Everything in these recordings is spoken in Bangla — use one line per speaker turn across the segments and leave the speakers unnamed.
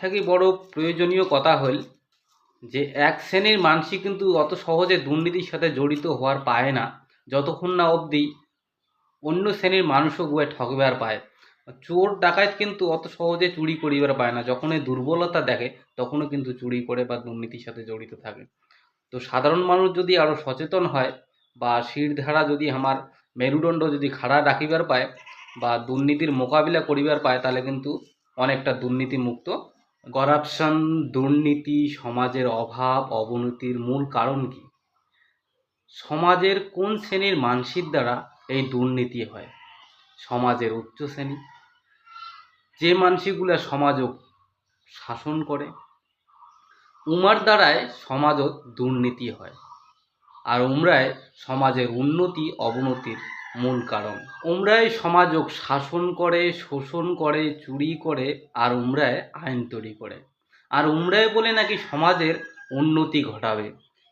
সবথেকে বড় প্রয়োজনীয় কথা হল যে এক শ্রেণীর মানুষই কিন্তু অত সহজে দুর্নীতির সাথে জড়িত হওয়ার পায় না যতক্ষণ না অবধি অন্য শ্রেণীর মানুষও গুয়ে ঠকবার পায়। চোর ডাকাত কিন্তু অত সহজে চুরি করিবার পায় না, যখনই দুর্বলতা দেখে তখনও কিন্তু চুরি করে বা দুর্নীতির সাথে জড়িত থাকে। তো সাধারণ মানুষ যদি আরও সচেতন হয় বা শিরধারা যদি আমার মেরুদণ্ড যদি খাড়া রাখিবার পায় বা দুর্নীতির মোকাবিলা করিবার পায়, তাহলে কিন্তু অনেকটা দুর্নীতিমুক্ত। করাপশন, দুর্নীতি, সমাজের অভাব অবনতির মূল কারণ কি? সমাজের কোন শ্রেণীর মানুষের দ্বারা এই দুর্নীতি হয়? সমাজের উচ্চ শ্রেণী, যে মানুষগুলা সমাজও শাসন করে, উমার দ্বারায় সমাজত দুর্নীতি হয়। আর উমরাই সমাজের উন্নতি অবনতির মূল কারণ। উমরাই সমাজক শাসন করে, শোষণ করে, চুরি করে, আর উমরাই আইন তৈরি করে। আর উমরাই বলে নাকি সমাজের উন্নতি ঘটাবে।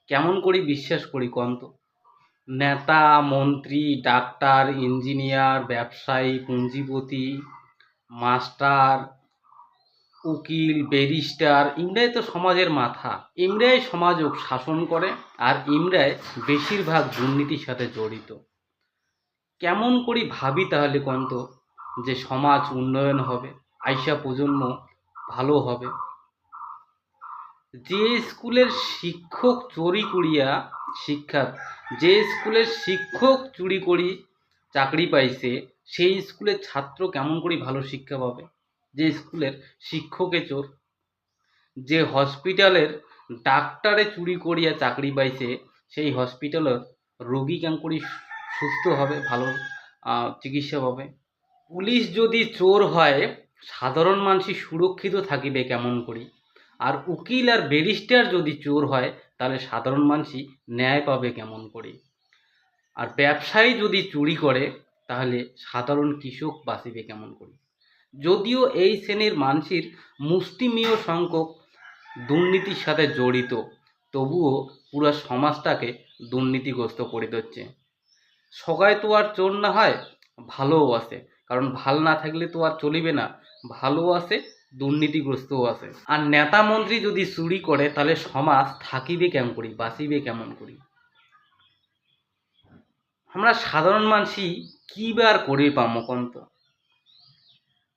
কেমন করি বিশ্বাস করি কন্ত? নেতা, মন্ত্রী, ডাক্তার, ইঞ্জিনিয়ার, ব্যবসায়ী, পুঁজিপতি, মাস্টার, উকিল, ব্যারিস্টার, ইমরাই তো সমাজের মাথা। ইমরাই সমাজক শাসন করে আর ইমরাই বেশিরভাগ দুর্নীতির সাথে জড়িত। কেমন করি ভাবি তাহলে কন্ত যে সমাজ উন্নয়ন হবে, আইসা প্রজন্ম ভালো হবে? যে স্কুলের শিক্ষক চুরি করিয়া যে স্কুলের শিক্ষক চুরি করি চাকরি পাইছে, সেই স্কুলের ছাত্র কেমন করি ভালো শিক্ষা পাবে? যে স্কুলের শিক্ষকে চোর। যে হসপিটালের ডাক্তারে চুরি করিয়া চাকরি পাইছে, সেই হসপিটালের রোগী কেমন করি সুস্থ হবে, ভালো চিকিৎসা পাবে? পুলিশ যদি চোর হয়, সাধারণ মানুষ সুরক্ষিত থাকিবে কেমন করি? আর উকিল আর ব্যারিস্টার যদি চোর হয়, তাহলে সাধারণ মানুষই ন্যায় পাবে কেমন করি? আর ব্যবসায়ী যদি চুরি করে, তাহলে সাধারণ কৃষক বাঁচিবে কেমন করি? যদিও এই শ্রেণীর মানুষের মুষ্টিমেয় সংখ্যক দুর্নীতির সাথে জড়িত, তবুও পুরো সমাজটাকে দুর্নীতিগ্রস্ত করে দিচ্ছে। সবাই তো আর চোর না হয়, ভালোও আছে, কারণ ভাল না থাকলে তো আর চলিবে না। ভালো আছে, দুর্নীতিগ্রস্তও আছে। আর নেতা মন্ত্রী যদি চুরি করে, তাহলে সমাজ থাকিবে কেমন করি, বাঁচিবে কেমন করি? আমরা সাধারণ মানুষই কী বার করে পামো কন্ত?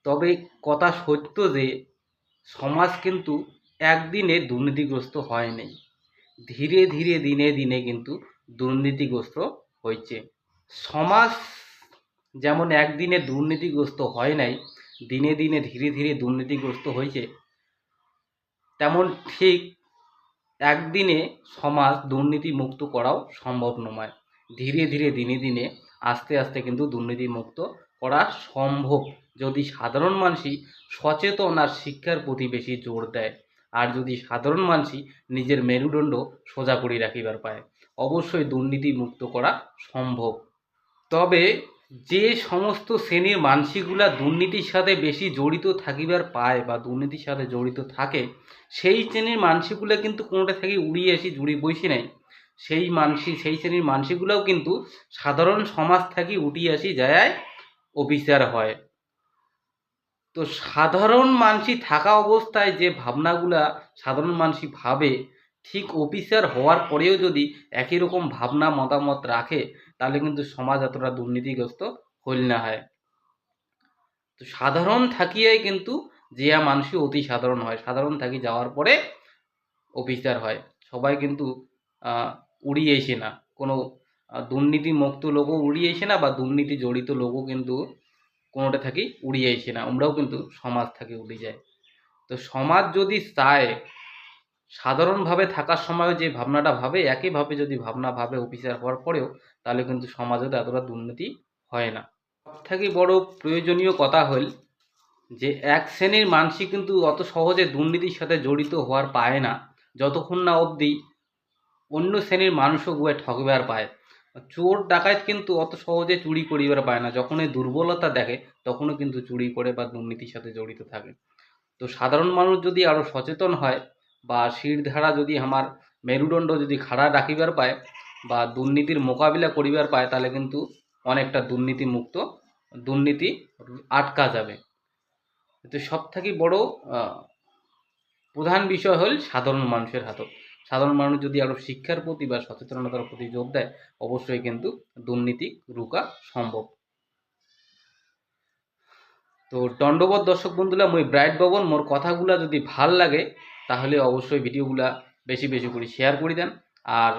তবে কথা সত্য যে সমাজ কিন্তু একদিনে দুর্নীতিগ্রস্ত হয় নাই, ধীরে ধীরে দিনে দিনে কিন্তু দুর্নীতিগ্রস্ত হয়েছে। সমাজ যেমন একদিনে দুর্নীতিগ্রস্ত হয় নাই, দিনে দিনে ধীরে ধীরে দুর্নীতিগ্রস্ত হয়েছে, তেমন ঠিক একদিনে সমাজ দুর্নীতিমুক্ত করাও সম্ভব নয়। ধীরে ধীরে দিনে দিনে আস্তে আস্তে কিন্তু দুর্নীতিমুক্ত করা সম্ভব, যদি সাধারণ মানুষই সচেতন আর শিক্ষার প্রতি বেশি জোর দেয়, আর যদি সাধারণ মানুষই নিজের মেরুদণ্ড সোজা করে রাখিবার পায়, অবশ্যই দুর্নীতিমুক্ত করা সম্ভব। তবে যে সমস্ত শ্রেণীর মানসিকগুলা দুর্নীতির সাথে বেশি জড়িত থাকিবার পায় বা দুর্নীতির সাথে জড়িত থাকে, সেই শ্রেণীর মানসিকগুলো কিন্তু কোনোটা থেকে উড়িয়ে আসি জুড়ি বসে নেয়। সেই শ্রেণীর মানসিকগুলোও কিন্তু সাধারণ সমাজ থেকে উঠিয়ে আসি যায় অফিসার হয়। তো সাধারণ মানুষই থাকা অবস্থায় যে ভাবনাগুলা সাধারণ মানুষই ভাবে, ঠিক অফিসার হওয়ার পরেও যদি একই রকম ভাবনা মতামত রাখে, তাহলে কিন্তু সমাজ এতটা দুর্নীতিগ্রস্ত হইল না হয়। তো সাধারণ থাকিয়াই কিন্তু যে মানুষই অতি সাধারণ হয়, সাধারণ থাকি যাওয়ার পরে অফিসার হয়। সবাই কিন্তু উড়িয়ে এসে না, কোনো দুর্নীতিমুক্ত লোকও উড়িয়ে এসে না, বা দুর্নীতি জড়িত লোকও কিন্তু কোনোটা থাকি উড়িয়ে এসে না, আমরাও কিন্তু সমাজ থেকে উড়ে যায়। তো সমাজ যদি চায় সাধারণভাবে থাকার সময়ও যে ভাবনাটা ভাবে, একইভাবে যদি ভাবনা ভাবে অফিসার হওয়ার পরেও, তাহলে কিন্তু সমাজে এতটা দুর্নীতি হয় না। সবথেকে বড় প্রয়োজনীয় কথা হল যে এক শ্রেণীর মানুষই কিন্তু অত সহজে দুর্নীতির সাথে জড়িত হওয়ার পায় না যতক্ষণ না অবধি অন্য শ্রেণীর মানুষও গুয়ে ঠকবার পায়। চোর ডাকাত কিন্তু অত সহজে চুরি করিবার পায় না, যখনই দুর্বলতা দেখে তখনও কিন্তু চুরি করে বা দুর্নীতির সাথে জড়িত থাকে। তো সাধারণ মানুষ যদি আরও সচেতন হয় বা শিরধারা যদি আমার মেরুদণ্ড যদি খাড়া রাখিবার পায় বা দুর্নীতির মোকাবিলা করিবার পায়, তাহলে কিন্তু অনেকটা দুর্নীতি আটকা যাবে। তো সব থেকে বড় প্রধান বিষয় হল সাধারণ মানুষের হাতত। সাধারণ মানুষ যদি আরও শিক্ষার প্রতি বা সচেতনতার প্রতি জোর দেয়, অবশ্যই কিন্তু দুর্নীতি রুকা সম্ভব। তো দণ্ডবোধ দর্শক বন্ধুরা, মই ব্রাইট ভবন, মোর কথাগুলা যদি ভাল লাগে তাহলে অবশ্যই ভিডিওগুলা বেশি বেশি করে শেয়ার করে দেন। আর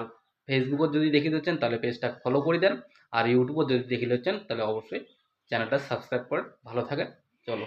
ফেসবুকত যদি দেখি দিচ্ছেন তাহলে পেজটা ফলো করে দেন। আর ইউটিউবত যদি দেখি দিচ্ছেন তাহলে অবশ্যই চ্যানেলটা সাবস্ক্রাইব করেন। ভালো থাকেন, চলো।